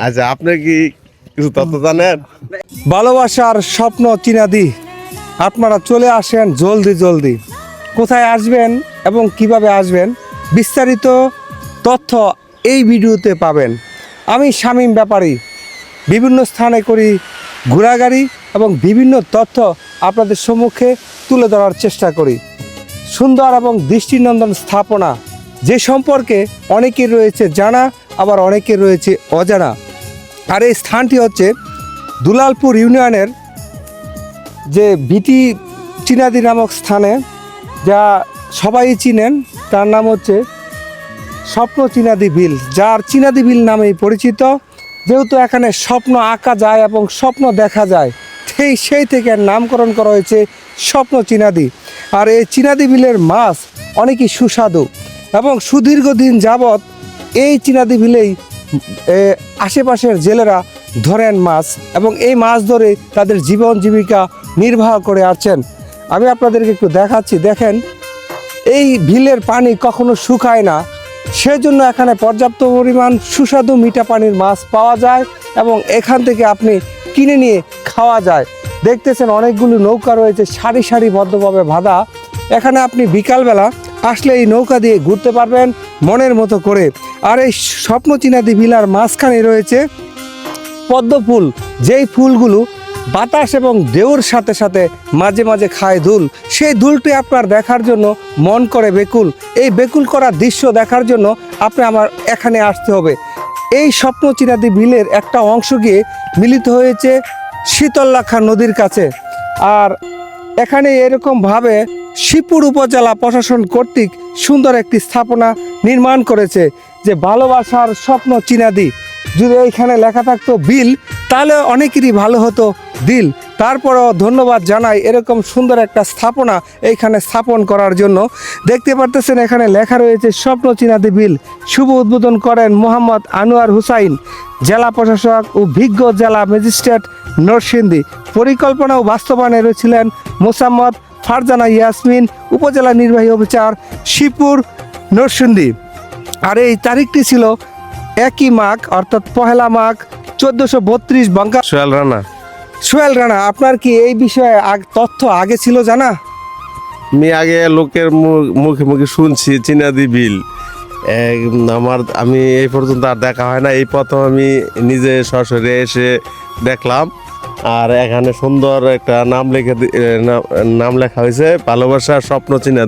আচ্ছা, আপনি কি কিছু তথ্য জানেন? ভালোবাসার স্বপ্ন চিনাদি, আপনারা চলে আসেন জলদি জলদি। কোথায় আসবেন এবং কিভাবে আসবেন বিস্তারিত তথ্য এই ভিডিওতে পাবেন। আমি শামীম ব্যাপারী, বিভিন্ন স্থানে করি ঘোরাঘুরি এবং বিভিন্ন তথ্য আপনাদের সম্মুখে তুলে ধরার চেষ্টা করি। সুন্দর এবং দৃষ্টিনন্দন স্থাপনা যে সম্পর্কে অনেকের রয়েছে জানা, আবার অনেকের রয়েছে অজানা। আর এই স্থানটি হচ্ছে দুলালপুর ইউনিয়নের যে বিটি চিনাদি নামক স্থানে, যা সবাই চিনেন, তার নাম হচ্ছে স্বপ্ন চিনাদি বিল, যার চিনাদি বিল নামেই পরিচিত। যেহেতু এখানে স্বপ্ন আঁকা যায় এবং স্বপ্ন দেখা যায়, সেই থেকে নামকরণ করা হয়েছে স্বপ্ন চিনাদি। আর এই চিনাদি বিলের মাছ অনেকই সুস্বাদু এবং সুদীর্ঘদিন যাবৎ এই চিনাদি বিলেই আশেপাশের জেলেরা ধরেন মাছ এবং এই মাছ ধরে তাদের জীবন জীবিকা নির্বাহ করে আসছেন। আমি আপনাদেরকে একটু দেখাচ্ছি, দেখেন এই বিলের পানি কখনো শুকায় না, সেজন্য এখানে পর্যাপ্ত পরিমাণ সুস্বাদু মিঠা পানির মাছ পাওয়া যায় এবং এখান থেকে আপনি কিনে নিয়ে খাওয়া যায়। দেখতেছেন অনেকগুলো নৌকা রয়েছে সারি সারিবদ্ধভাবে বাঁধা। এখানে আপনি বিকালবেলা আসলে এই নৌকা দিয়ে ঘুরতে পারবেন মনের মতো করে। আর এই স্বপ্ন চিনাদি বিলার মাঝখানে রয়েছে পদ্ম ফুল, যেই ফুলগুলো বাতাস এবং ঢেউর সাথে সাথে মাঝে মাঝে খায় ধুল। সেই ধুলটি আপনার দেখার জন্য মন করে বেকুল। এই বেকুল করা দৃশ্য দেখার জন্য আপনি আমার এখানে আসতে হবে। এই স্বপ্ন চিনাদি বিলের একটা অংশ গিয়ে মিলিত হয়েছে শীতললাখা নদীর কাছে। আর এখানে এরকমভাবে শিবপুর উপজেলা প্রশাসন কর্তৃক সুন্দর একটি স্থাপনা নির্মাণ করেছে যে ভালোবাসার স্বপ্ন চিনাদি। যদি এইখানে লেখা থাকতো বিল, তাহলে অনেকেরই ভালো হতো দিল। তারপরেও ধন্যবাদ জানাই এরকম সুন্দর একটা স্থাপনা এইখানে স্থাপন করার জন্য। দেখতে পারতেছেন এখানে লেখা রয়েছে স্বপ্ন চিনাদি বিল। শুভ উদ্বোধন করেন মোহাম্মদ আনোয়ার হুসাইন, জেলা প্রশাসক ও বিজ্ঞ জেলা ম্যাজিস্ট্রেট নরসিংদী। পরিকল্পনা ও বাস্তবায়নে রয়েছিলেন মোসাম্মদ ফারজানা ইয়াসমিন, উপজেলা নির্বাহী অফিসার শিবপুর নরসিংদী। আর এই তারিখটি ছিল 1 মাঘ, অর্থাৎ 1 মাঘ 1432 বঙ্গা। সোহেল রানা, আপনার কি এই বিষয়ে তথ্য আগে ছিল জানা? আমি আগে লোকের মুখে মুখে শুনছি চিনাদি বিল, আমি এই পর্যন্ত আর দেখা হয় না। এই প্রথম আমি নিজে সরাসরি এসে দেখলাম। আর এখানে সুন্দর একটা নাম লেখা হয়েছে ভালোবাসার স্বপ্ন চিনাদি।